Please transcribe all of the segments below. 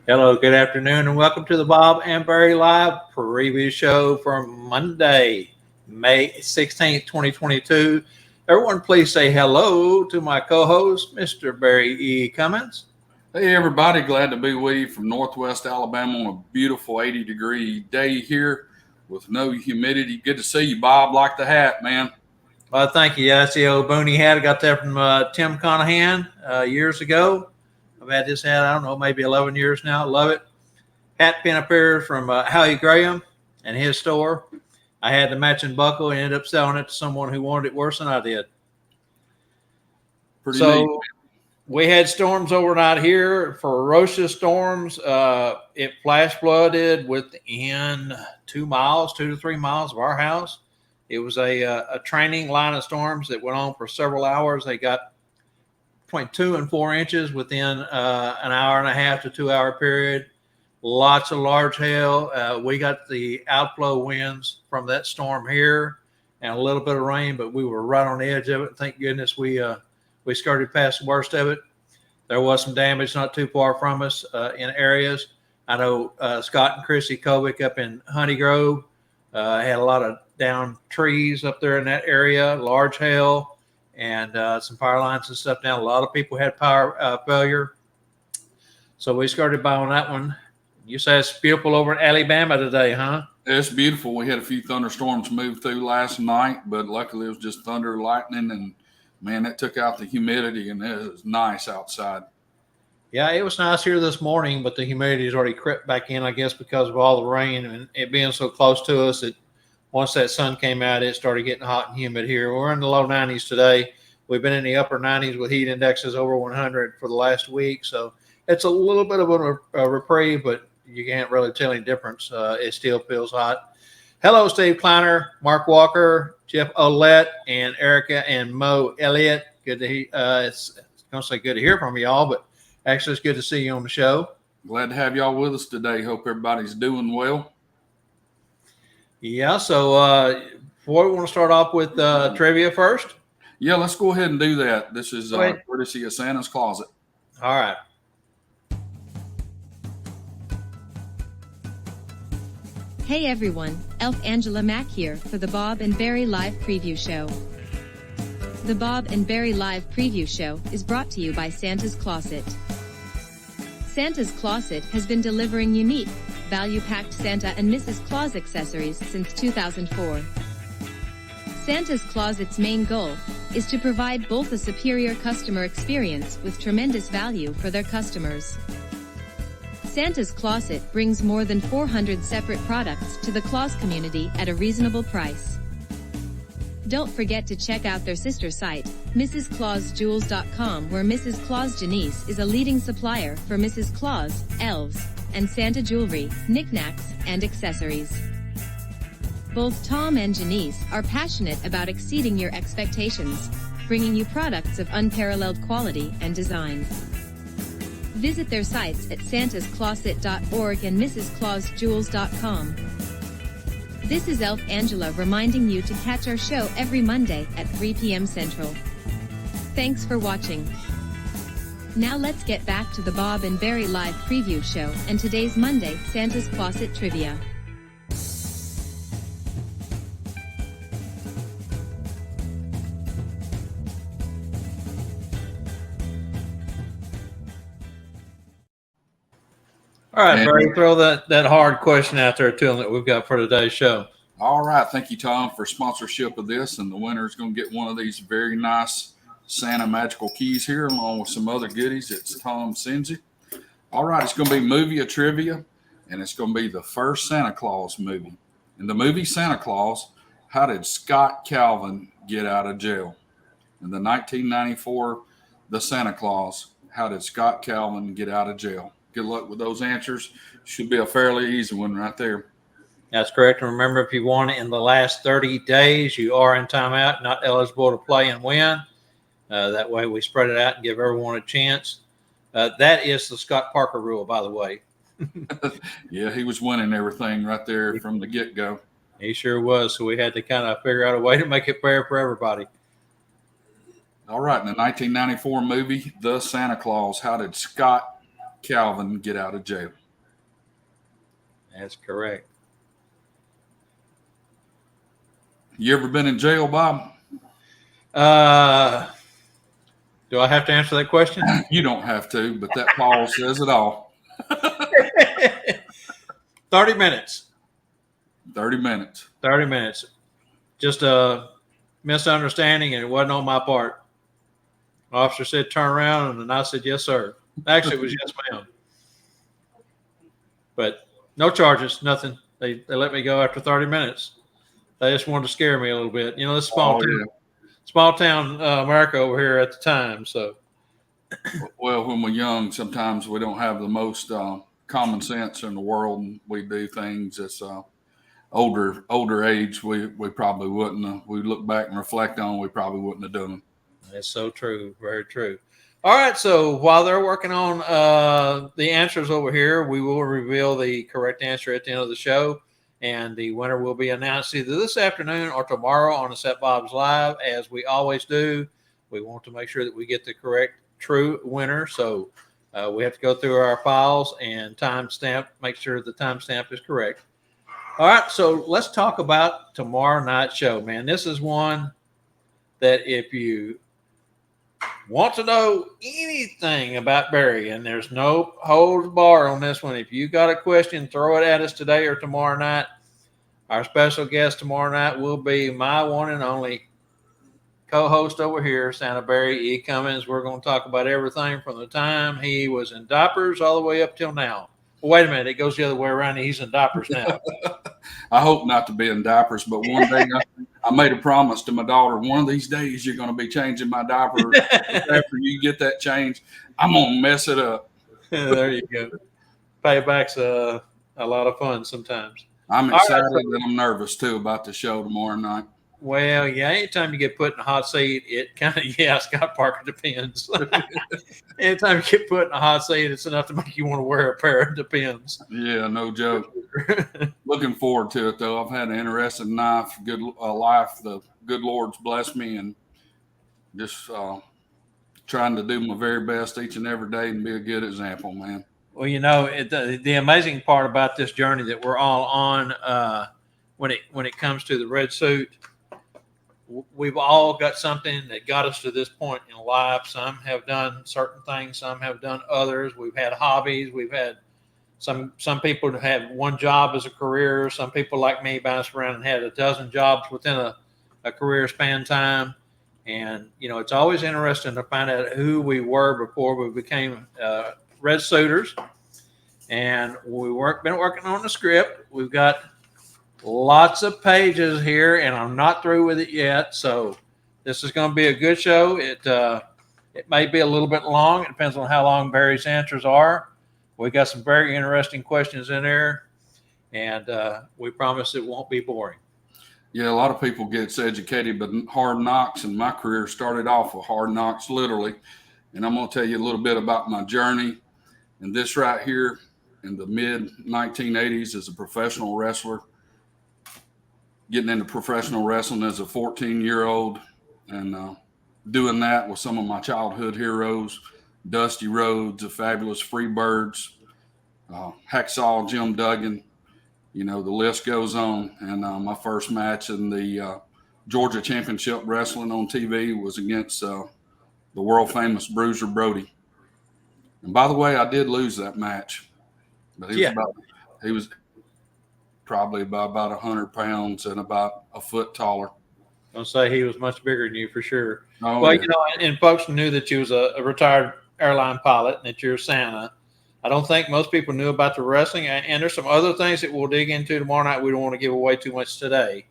Hello, good afternoon, and welcome to the Bob and Barry Live preview show for Monday, May 16th, 2022. Everyone, please say hello to my co-host, Mr. Barry E. Cummins. Hey, everybody. Glad to be with you from Northwest Alabama on a beautiful 80-degree day here with no humidity. Good to see you, Bob. Like the hat, man. Well, thank you. Yeah, that's the old Booney hat. I got that from Tim Conahan years ago. I've had this hat, I don't know, maybe 11 years now. Love it. Hat pin up here from Howie Graham and his store. I had the matching buckle and ended up selling it to someone who wanted it worse than I did. Pretty neat. We had storms overnight here, ferocious storms. It flash flooded within 2 to 3 miles of our house. It was a training line of storms that went on for several hours. They got between 2 and 4 inches within an hour and a half to 2 hour period. Lots of large hail. We got the outflow winds from that storm here and a little bit of rain, but we were right on the edge of it. Thank goodness we skirted past the worst of it. There was some damage not too far from us in areas. I know Scott and Chrissy Kovic up in Honey Grove had a lot of down trees up there in that area, large hail, and some power lines and stuff down. A lot of people had power failure. So we skirted by on that one. You say it's beautiful over in Alabama today, huh? It's beautiful. We had a few thunderstorms move through last night, but luckily it was just thunder, lightning, and man, that took out the humidity, and it was nice outside. Yeah, it was nice here this morning, but the humidity has already crept back in, I guess, because of all the rain and it being so close to us. That once that sun came out, it started getting hot and humid here. We're in the low 90s today. We've been in the upper 90s with heat indexes over 100 for the last week. So it's a little bit of a reprieve, but you can't really tell any difference. It still feels hot. Hello, Steve Kleiner, Mark Walker, Jeff Olette, and Erica and Mo Elliott. Good to it's going to say good to hear from y'all, but actually it's good to see you on the show. Glad to have y'all with us today. Hope everybody's doing well. Yeah, so before we want to start off with trivia first. Yeah, let's go ahead and do that. This is courtesy of Santa's Closet. All right. Hey everyone, Elf Angela Mack here for the Bob and Barry Live Preview Show. The Bob and Barry Live Preview Show is brought to you by Santa's Closet. Santa's Closet has been delivering unique, value-packed Santa and Mrs. Claus accessories since 2004. Santa's Closet's main goal is to provide both a superior customer experience with tremendous value for their customers. Santa's Closet brings more than 400 separate products to the Claus community at a reasonable price. Don't forget to check out their sister site, MrsClausJewels.com, where Mrs. Claus Janice is a leading supplier for Mrs. Claus, elves, and Santa jewelry, knickknacks, and accessories. Both Tom and Janice are passionate about exceeding your expectations, bringing you products of unparalleled quality and design. Visit their sites at santascloset.org and mrsclausjewels.com. This is Elf Angela reminding you to catch our show every Monday at 3 p.m. Central. Thanks for watching. Now let's get back to the Bob and Barry Live Preview Show and today's Monday Santa's Closet Trivia. All right, Barry, throw that hard question out there to them that we've got for today's show. All right. Thank you, Tom, for sponsorship of this. And the winner is going to get one of these very nice Santa magical keys here, along with some other goodies. It's Tom sends you. All right. It's going to be movie of trivia, and it's going to be the first Santa Claus movie. In the movie Santa Claus, how did Scott Calvin get out of jail? In the 1994 The Santa Claus, how did Scott Calvin get out of jail? Good luck with those answers. Should be a fairly easy one right there. That's correct. And remember, if you won it in the last 30 days, you are in timeout, not eligible to play and win. That way we spread it out and give everyone a chance. That is the Scott Parker rule, by the way. Yeah, he was winning everything right there from the get-go. He sure was. So we had to kind of figure out a way to make it fair for everybody. All right. In the 1994 movie, The Santa Claus, how did Scott Calvin get out of jail. That's correct. You ever been in jail, Bob? Do I have to answer that question? You don't have to, but that Paul says it all. 30 minutes. 30 minutes. 30 minutes. Just a misunderstanding, and it wasn't on my part. Officer said, turn around, and I said, yes, sir. Actually, it was yes, ma'am. But no charges, nothing. They let me go after 30 minutes. They just wanted to scare me a little bit. You know, this small town America over here at the time. So, well, when we're young, sometimes we don't have the most common sense in the world, and we do things that's older age. We probably wouldn't. We look back and reflect on. We probably wouldn't have done them. that's so true. Very true. All right. So while they're working on the answers over here, we will reveal the correct answer at the end of the show. And the winner will be announced either this afternoon or tomorrow on the Set Bob's Live, as we always do. We want to make sure that we get the correct, true winner. So we have to go through our files and timestamp, make sure the timestamp is correct. All right. So let's talk about tomorrow night's show, man. This is one that if you want to know anything about Barry, and there's no holds bar on this one. If you got a question, throw it at us today or tomorrow night. Our special guest tomorrow night will be my one and only co-host over here, Santa Barry E. Cummins. We're going to talk about everything from the time he was in diapers all the way up till now. Well, wait a minute. It goes the other way around. He's in diapers now. I hope not to be in diapers, but one day I made a promise to my daughter, one of these days you're going to be changing my diaper. After you get that change, I'm going to mess it up. There you go. Payback's a lot of fun sometimes. I'm excited and I'm nervous, too, about the show tomorrow night. Well, yeah, anytime you get put in a hot seat, it kind of, Scott Parker, depends. Anytime you get put in a hot seat, it's enough to make you want to wear a pair of Depends. Yeah, no joke. Looking forward to it, though. I've had an interesting life. The good Lord's blessed me, and just trying to do my very best each and every day and be a good example, man. Well, the amazing part about this journey that we're all on when it comes to the red suit, we've all got something that got us to this point in life. Some have done certain things. Some have done others. We've had hobbies. We've had some people that have one job as a career. Some people like me bounced around and had a dozen jobs within a career span time. And, it's always interesting to find out who we were before we became red suiters. And we've been working on the script. We've got lots of pages here, and I'm not through with it yet. So this is going to be a good show. It may be a little bit long. It depends on how long Barry's answers are. We got some very interesting questions in there, and we promise it won't be boring. Yeah, a lot of people get educated, but Hard Knocks, and my career started off with Hard Knocks, literally. And I'm going to tell you a little bit about my journey. And this right here, in the mid-1980s, as a professional wrestler, getting into professional wrestling as a 14-year-old, and doing that with some of my childhood heroes, Dusty Rhodes, the Fabulous Freebirds, Hacksaw Jim Duggan. The list goes on. And my first match in the Georgia Championship Wrestling on TV was against the world-famous Bruiser Brody. And by the way, I did lose that match. But he was probably about 100 pounds and about a foot taller. I'll say he was much bigger than you for sure. Oh, well, yeah. And folks knew that you was a retired airline pilot and that you're Santa. I don't think most people knew about the wrestling. And there's some other things that we'll dig into tomorrow night. We don't want to give away too much today.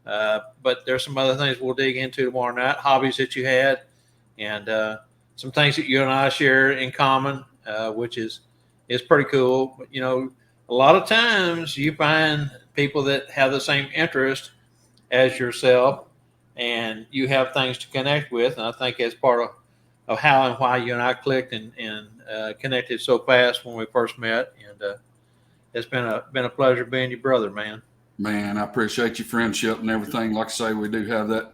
But there's some other things we'll dig into tomorrow night, hobbies that you had, and some things that you and I share in common, which is pretty cool. But, a lot of times you find people that have the same interest as yourself, and you have things to connect with. And I think that's part of how and why you and I clicked and connected so fast when we first met. And it's been a pleasure being your brother, man. Man, I appreciate your friendship and everything. Like I say, we do have that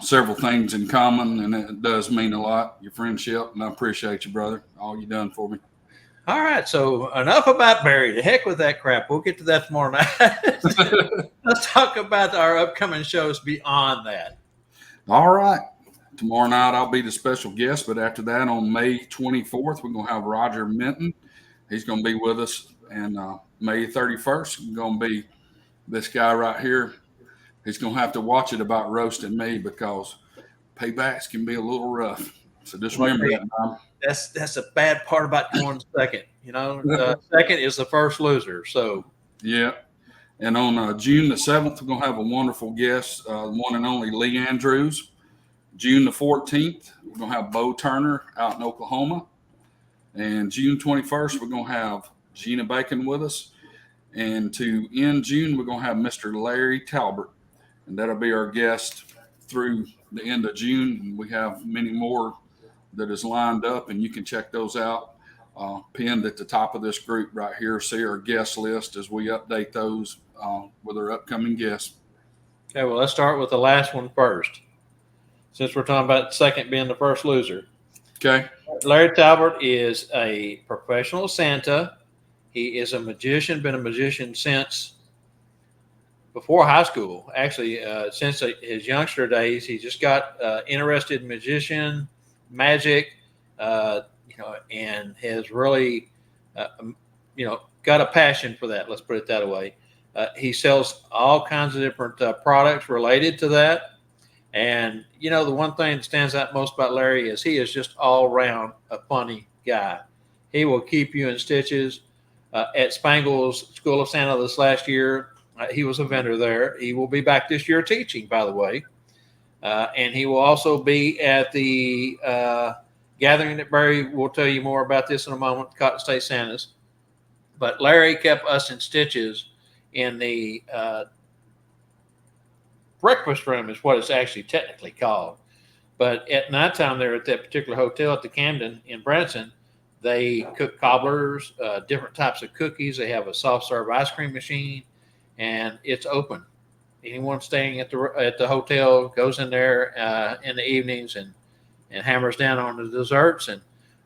several things in common, and it does mean a lot, your friendship. And I appreciate you, brother, all you done for me. All right, so enough about Barry. The heck with that crap. We'll get to that tomorrow night. Let's talk about our upcoming shows beyond that. All right. Tomorrow night I'll be the special guest, but after that on May 24th, we're going to have Roger Minton. He's going to be with us. And May 31st, going to be this guy right here. He's going to have to watch it about roasting me because paybacks can be a little rough. So just remember that, Tom. That's a bad part about going second. Second is the first loser. So yeah. And on June the 7th, we're going to have a wonderful guest, one and only Lee Andrews. June the 14th, we're going to have Bo Turner out in Oklahoma. And June 21st, we're going to have Gina Bacon with us. And to end June, we're going to have Mr. Larry Talbert. And that'll be our guest through the end of June. And we have many more that is lined up, and you can check those out. Pinned at the top of this group right here. See our guest list as we update those with our upcoming guests. Okay, well, let's start with the last one first, since we're talking about second being the first loser. Okay. Larry Talbert is a professional Santa. He is a magician, been a magician since before high school. Actually, since his youngster days, he just got interested in magician, magic, and has really, got a passion for that. Let's put it that way. He sells all kinds of different products related to that. And, the one thing that stands out most about Larry is he is just all around a funny guy. He will keep you in stitches. At Spangle's School of Santa this last year, he was a vendor there. He will be back this year teaching, by the way. And he will also be at the gathering that Barry will tell you more about this in a moment, Cotton State Santas. But Larry kept us in stitches in the breakfast room is what it's actually technically called. But at nighttime there at that particular hotel at the Camden in Branson, they cook cobblers, different types of cookies. They have a soft serve ice cream machine, and it's open. Anyone staying at the hotel goes in there in the evenings and hammers down on the desserts. And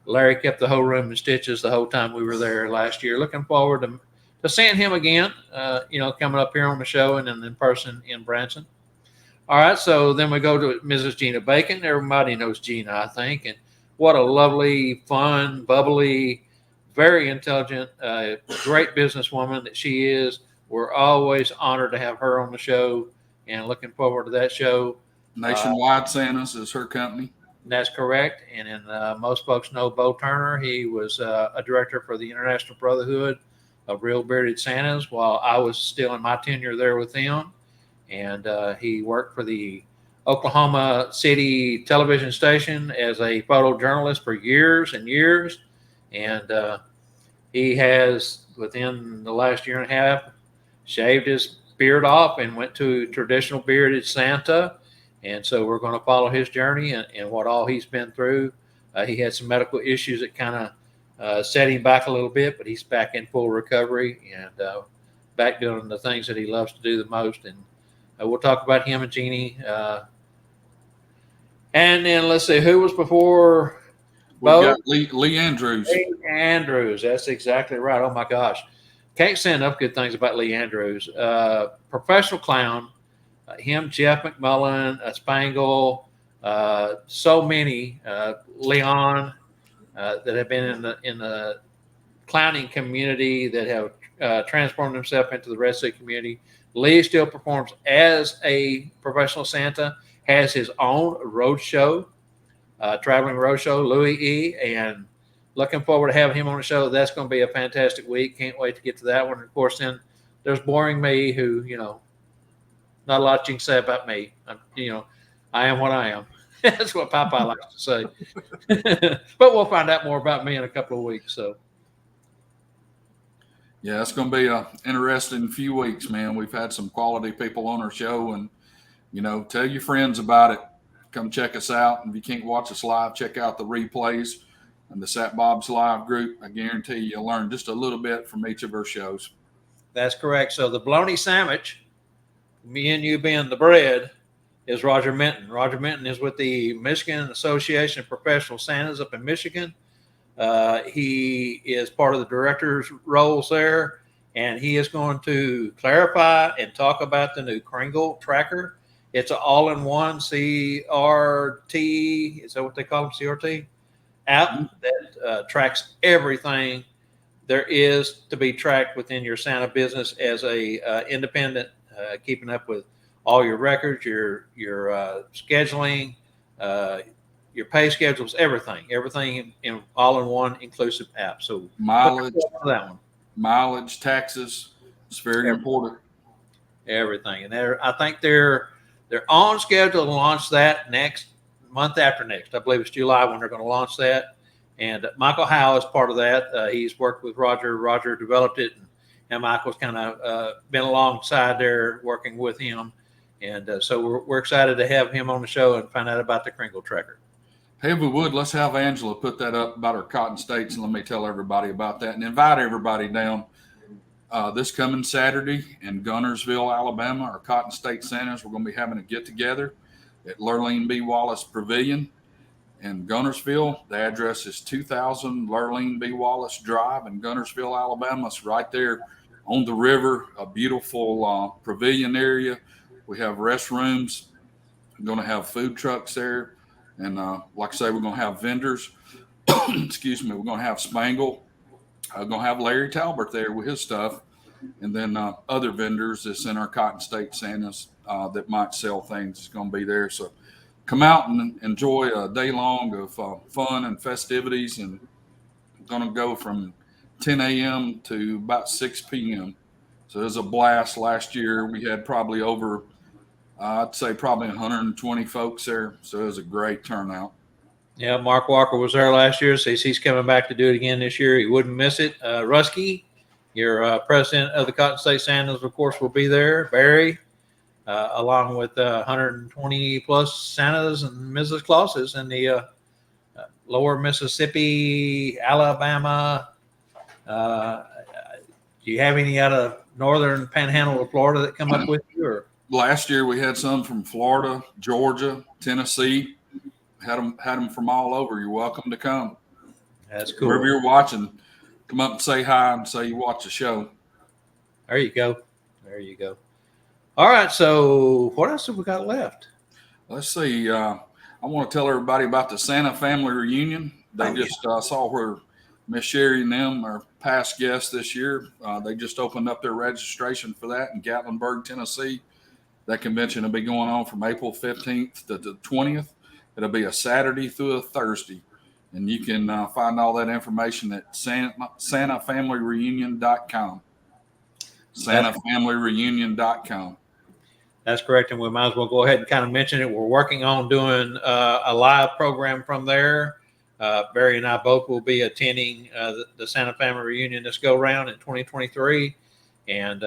Larry kept the whole room in stitches the whole time we were there last year. Looking forward to seeing him again, coming up here on the show and then in person in Branson. All right, so then we go to Mrs. Gina Bacon. Everybody knows Gina, I think. And what a lovely, fun, bubbly, very intelligent, great businesswoman that she is. We're always honored to have her on the show and looking forward to that show. Nationwide Santas is her company. That's correct. And then most folks know Bo Turner. He was a director for the International Brotherhood of Real Bearded Santas while I was still in my tenure there with them. And he worked for the Oklahoma City television station as a photojournalist for years and years. And he has, within the last year and a half, shaved his beard off and went to traditional bearded Santa. And so we're going to follow his journey and what all he's been through. He had some medical issues that kind of set him back a little bit, but he's back in full recovery and back doing the things that he loves to do the most. And we'll talk about him and Jeannie. And then let's see, who was before Bo? We got Lee Andrews. Lee Andrews, that's exactly right. Oh, my gosh. Can't say enough good things about Lee Andrews. Professional clown. Him, Jeff McMullen, Spangle, so many, Leon, that have been in the clowning community that have transformed themselves into the rest of the community. Lee still performs as a professional Santa, has his own road show, traveling road show, Louis E. And looking forward to having him on the show. That's going to be a fantastic week. Can't wait to get to that one. Of course, then there's Boring Me, who, not a lot you can say about me. I am what I am. That's what Popeye likes to say. But we'll find out more about me in a couple of weeks. So, yeah, it's going to be an interesting few weeks, man. We've had some quality people on our show, and tell your friends about it. Come check us out. And if you can't watch us live, check out the replays and the Sat Bob's Live group. I guarantee you'll learn just a little bit from each of our shows. That's correct. So the bologna sandwich, me and you being the bread, is Roger Minton. Roger Minton is with the Michigan Association of Professional Santas up in Michigan. He is part of the director's roles there, and he is going to clarify and talk about the new Kringle tracker. It's an all-in-one CRT. Is that what they call them? CRT app that tracks everything there is to be tracked within your Santa business as a independent, keeping up with all your records, your scheduling, your pay schedules, everything in all in one inclusive app. So Mileage, that one, mileage, taxes. It's very important. everything, and I think they're on schedule to launch that next month after next. I believe it's July when they're going to launch that. And Michael Howe is part of that. He's worked with Roger. Roger developed it, and Michael's kind of been alongside there working with him. And so we're excited to have him on the show and find out about the Kringle tracker. Hey, if we would, let's have Angela put that up about our Cotton States, and let me tell everybody about that and invite everybody down this coming Saturday in Gunnersville, Alabama. Our Cotton State Santas, we're going to be having a get-together at Lurleen B. Wallace Pavilion in Gunnersville. The address is 2000 Lurleen B. Wallace Drive in Gunnersville, Alabama. It's right there on the river, a beautiful pavilion area. We have restrooms. We're going to have food trucks there. And like I say, we're going to have vendors. Excuse me. We're going to have Spangle. We're going to have Larry Talbert there with his stuff. And then other vendors that's in our Cotton State Santas that might sell things is going to be there. So come out and enjoy a day long of fun and festivities. And going to go from 10 a.m. to about 6 p.m. So it was a blast. Last year we had probably over, I'd say probably 120 folks there. So it was a great turnout. Yeah, Mark Walker was there last year. Says he's coming back to do it again this year. He wouldn't miss it. Rusky, your president of the Cotton State Santas, of course, will be there. Barry, along with 120 plus Santas and Mrs. Clauses in the lower Mississippi, Alabama. Do you have any out of northern panhandle of Florida that come up with you? Or? Last year we had some from Florida, Georgia, Tennessee. Had them from all over. You're welcome to come. That's cool. Wherever you're watching, come up and say hi and say you watch the show. There you go. There you go. All right. So what else have we got left? Let's see. I want to tell everybody about the Santa family reunion. They just saw where Miss Sherry and them are past guests this year. They just opened up their registration for that in Gatlinburg, Tennessee. That convention will be going on from April 15th to the 20th. It'll be a Saturday through a Thursday. And you can find all that information at SantaFamilyReunion.com. SantaFamilyReunion.com. That's correct. And we might as well go ahead and kind of mention it. We're working on doing a live program from there. Barry and I both will be attending the Santa Family Reunion this go round in 2023. And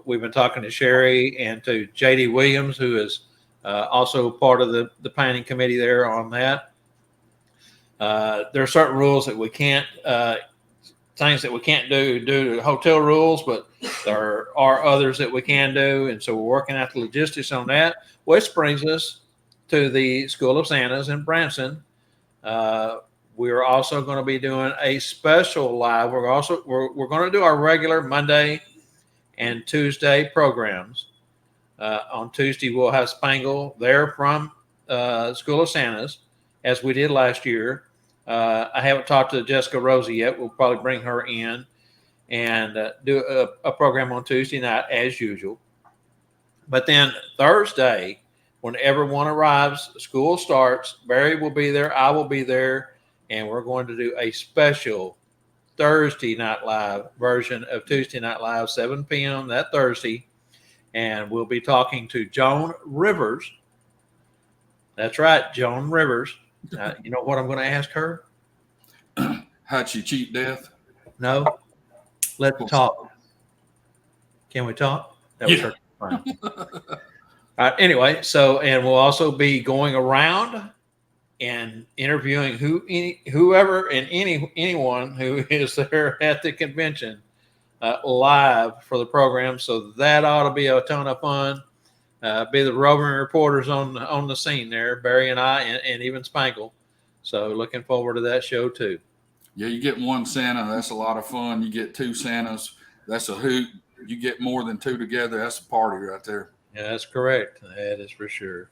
we've been talking to Sherry and to JD Williams, who is also part of the planning committee there on that. There are certain rules that we can't, things that we can't do due to hotel rules, but there are others that we can do. And so we're working out the logistics on that, which brings us to the School of Santas in Branson. We're also going to be doing a special live. We're going to do our regular Monday and Tuesday programs. On Tuesday, we'll have Spangle there from School of Santas, as we did last year. I haven't talked to Jessica Rosie yet. We'll probably bring her in and do a program on Tuesday night as usual. But then Thursday, when everyone arrives, school starts, Barry will be there, I will be there, and we're going to do a special Thursday Night Live version of Tuesday Night Live, 7 p.m. that Thursday. And we'll be talking to Joan Rivers. That's right, Joan Rivers. You know what I'm going to ask her? How'd she cheat death? No. Let's talk. Can we talk? That was her. All right. Anyway, and we'll also be going around and interviewing whoever and anyone who is there at the convention live for the program. So that ought to be a ton of fun. Be the roving reporters on the scene there, Barry and I, and even Spangle. So looking forward to that show too. Yeah, you get one Santa, that's a lot of fun. You get two Santas, that's a hoot. You get more than two together, that's a party right there. Yeah, that's correct. That is for sure.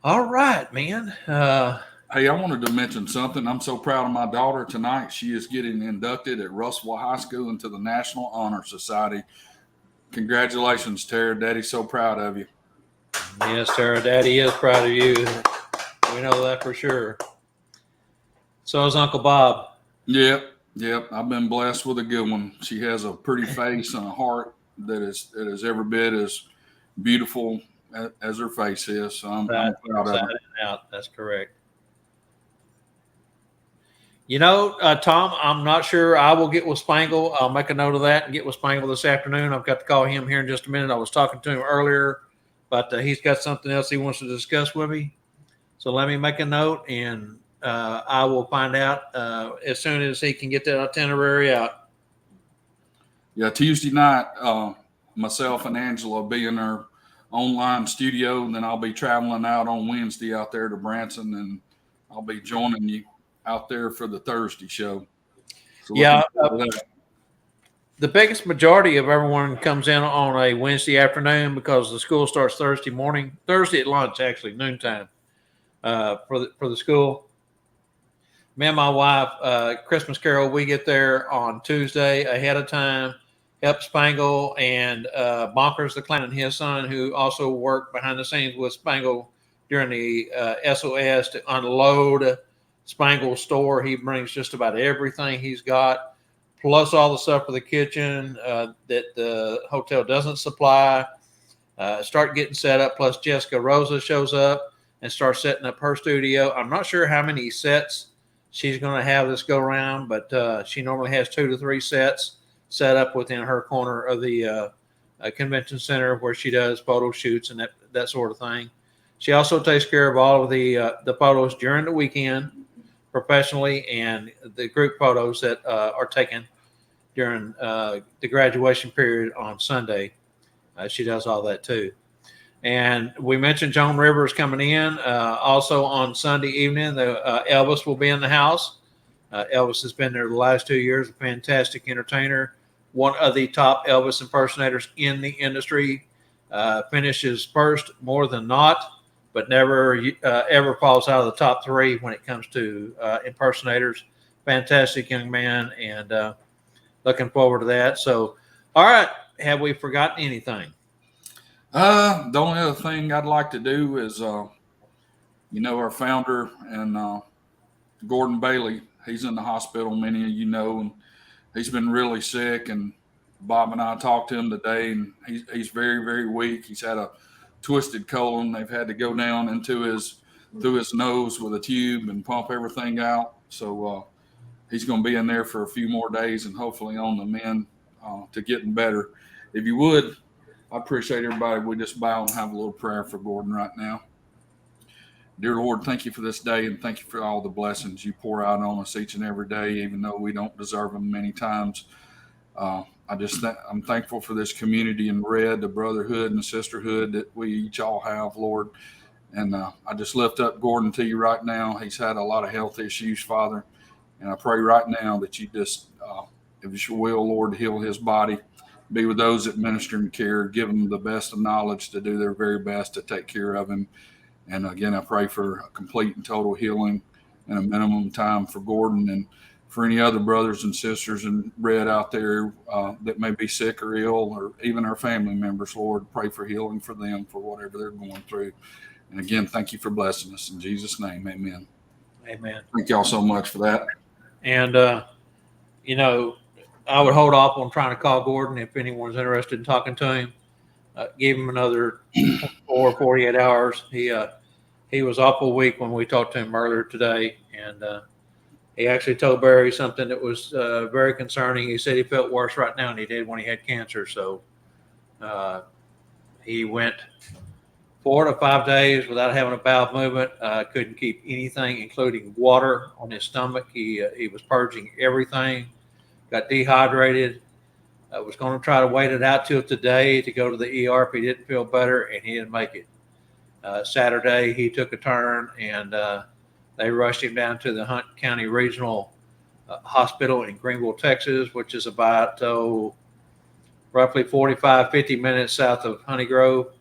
All right, man. Hey, I wanted to mention something. I'm so proud of my daughter tonight. She is getting inducted at Russell High School into the National Honor Society. Congratulations, Tara. Daddy's so proud of you. Yes, Sarah, Daddy is proud of you. We know that for sure. So is Uncle Bob. Yep. I've been blessed with a good one. She has a pretty face and a heart that is every bit as beautiful as her face is. So I'm proud of her. Out. That's correct. Tom, I'm not sure. I will get with Spangle. I'll make a note of that and get with Spangle this afternoon. I've got to call him here in just a minute. I was talking to him earlier, but he's got something else he wants to discuss with me. So let me make a note, and I will find out as soon as he can get that itinerary out. Yeah, Tuesday night, myself and Angela will be in our online studio, and then I'll be traveling out on Wednesday out there to Branson, and I'll be joining you out there for the Thursday show. So yeah, the biggest majority of everyone comes in on a Wednesday afternoon because the school starts Thursday morning, Thursday at lunch, actually noontime for the school. Me and my wife, Christmas Carol, we get there on Tuesday ahead of time. Help Spangle and Bonkers the Clown and his son, who also work behind the scenes with Spangle during the SOS to unload Spangle's store. He brings just about everything he's got, plus all the stuff for the kitchen that the hotel doesn't supply. Start getting set up. Plus Jessica Rosa shows up and starts setting up her studio. I'm not sure how many sets she's going to have this go around, but she normally has 2 to 3 sets set up within her corner of the convention center where she does photo shoots and that sort of thing. She also takes care of all of the photos during the weekend professionally, and the group photos that are taken during the graduation period on Sunday. She does all that too. And we mentioned Joan Rivers coming in. Also on Sunday evening, Elvis will be in the house. Elvis has been there the last 2 years, a fantastic entertainer, one of the top Elvis impersonators in the industry. Finishes first more than not, but never ever falls out of the top 3 when it comes to impersonators. Fantastic young man, and looking forward to that. So, all right, have we forgotten anything? The only other thing I'd like to do is, our founder and Gordon Bailey, he's in the hospital, many of you know, and he's been really sick. And Bob and I talked to him today, and he's very, very weak. He's had a twisted colon. They've had to go down through his nose with a tube and pump everything out. So he's going to be in there for a few more days and hopefully on the mend to getting better. If you would, I appreciate everybody. We just bow and have a little prayer for Gordon right now. Dear Lord, thank you for this day, and thank you for all the blessings you pour out on us each and every day, even though we don't deserve them many times. I'm thankful for this community in red, the brotherhood and the sisterhood that we each all have, Lord. And I just lift up Gordon to you right now. He's had a lot of health issues, Father. And I pray right now that you just, if it's your will, Lord, heal his body. Be with those that minister and care. Give them the best of knowledge to do their very best to take care of him. And again, I pray for a complete and total healing in a minimum time for Gordon and for any other brothers and sisters in red out there that may be sick or ill, or even our family members, Lord. Pray for healing for them for whatever they're going through. And again, thank you for blessing us. In Jesus' name, amen. Amen. Thank y'all so much for that. And, I would hold off on trying to call Gordon if anyone's interested in talking to him. Give him another 48 hours. He was awful weak when we talked to him earlier today, and he actually told Barry something that was very concerning. He said he felt worse right now than he did when he had cancer. So he went 4 to 5 days without having a bowel movement. Couldn't keep anything, including water, on his stomach. He was purging everything. Got dehydrated. Was going to try to wait it out till today to go to the ER if he didn't feel better, and he didn't make it. Saturday, he took a turn, and they rushed him down to the Hunt County Regional hospital in Greenville, Texas, which is about roughly 45, 50 minutes south of Honey Grove,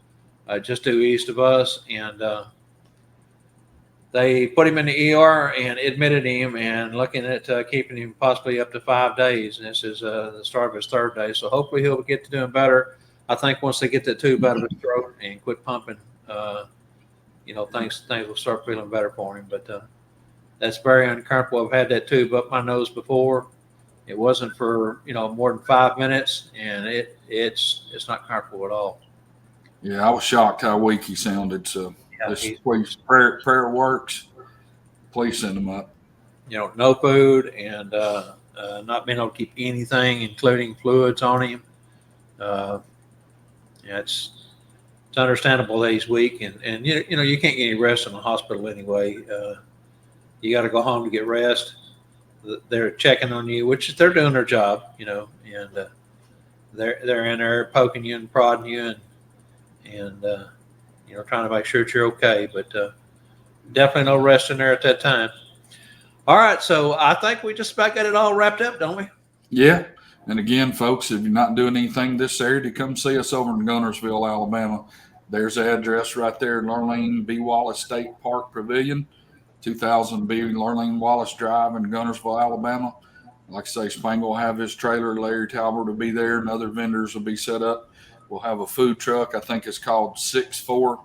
just due east of us. And they put him in the ER and admitted him, and looking at keeping him possibly up to 5 days. And this is the start of his 3rd day. So hopefully he'll get to doing better. I think once they get the tube out of his throat and quit pumping, things will start feeling better for him. But that's very uncomfortable. I've had that tube up my nose before. It wasn't for more than 5 minutes, and it's not comfortable at all. Yeah, I was shocked how weak he sounded. So please, prayer works. Please send him up. No food and not being able to keep anything, including fluids, on him. It's understandable that he's weak, and you can't get any rest in the hospital anyway. You got to go home to get rest. They're checking on you, which they're doing their job, and they're in there poking you and prodding you and trying to make sure that you're okay. But definitely no rest in there at that time. All right, so I think we just about got it all wrapped up, don't we? Yeah. And again, folks, if you're not doing anything this Saturday, come see us over in Gunnersville, Alabama. There's the address right there, Lurleen B. Wallace State Park Pavilion, 2000 B. Lurleen Wallace Drive in Gunnersville, Alabama. Like I say, Spangle will have his trailer. Larry Talbert will be there, and other vendors will be set up. We'll have a food truck. I think it's called 6-4.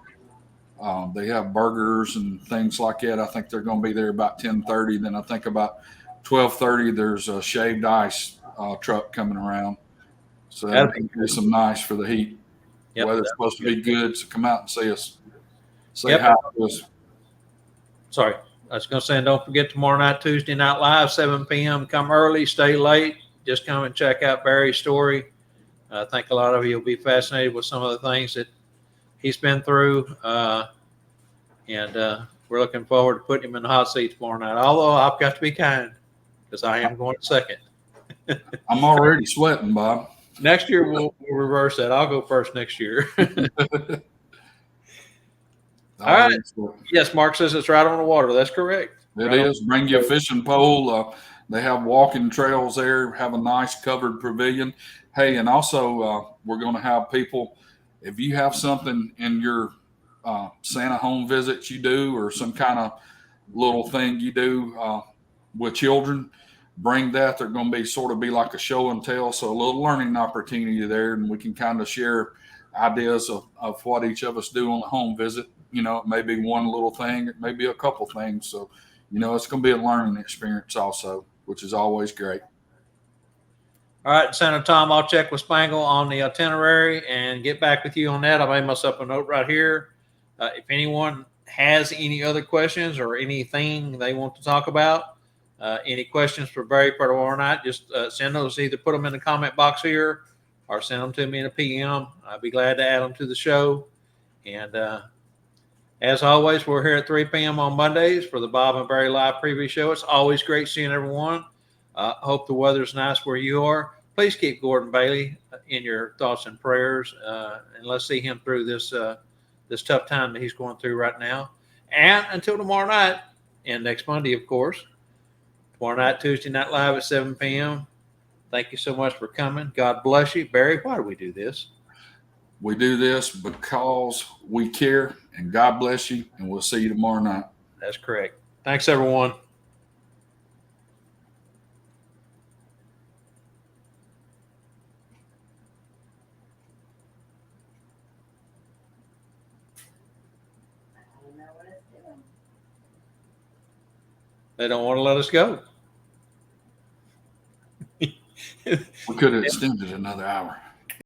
They have burgers and things like that. I think they're going to be there about 10:30. Then I think about 12:30, there's a shaved ice truck coming around. So that'll be some nice for the heat. Yep, weather's supposed to be good, so come out and see us. Say Yep. hi to us. Sorry, I was going to say, and don't forget tomorrow night, Tuesday Night Live, 7 p.m. Come early, stay late. Just come and check out Barry's story. I think a lot of you will be fascinated with some of the things that he's been through. And we're looking forward to putting him in the hot seat tomorrow night. Although I've got to be kind, because I am going second. I'm already sweating, Bob. Next year, we'll reverse that. I'll go first next year. All right. Yes, Mark says it's right on the water. That's correct. It is. Bring you a fishing pole. They have walking trails there, have a nice covered pavilion. Hey, and also we're going to have people, if you have something in your Santa home visits you do, or some kind of little thing you do with children, bring that. They're going to be like a show and tell, so a little learning opportunity there, and we can kind of share ideas of what each of us do on a home visit. It may be one little thing, it may be a couple things. So, it's going to be a learning experience also, which is always great. All right, Senator Tom, I'll check with Spangle on the itinerary and get back with you on that. I made myself a note right here. If anyone has any other questions or anything they want to talk about, any questions for Barry for tomorrow night, just send those. Either put them in the comment box here or send them to me in a PM. I'd be glad to add them to the show. And as always, we're here at 3 p.m. on Mondays for the Bob and Barry Live Preview Show. It's always great seeing everyone. Hope the weather's nice where you are. Please keep Gordon Bailey in your thoughts and prayers, and let's see him through this tough time that he's going through right now. And until tomorrow night, and next Monday, of course, tomorrow night, Tuesday Night Live at 7 p.m. Thank you so much for coming. God bless you. Barry, why do we do this? We do this because we care, and God bless you, and we'll see you tomorrow night. That's correct. Thanks, everyone. They don't want to let us go. We could have extended another hour.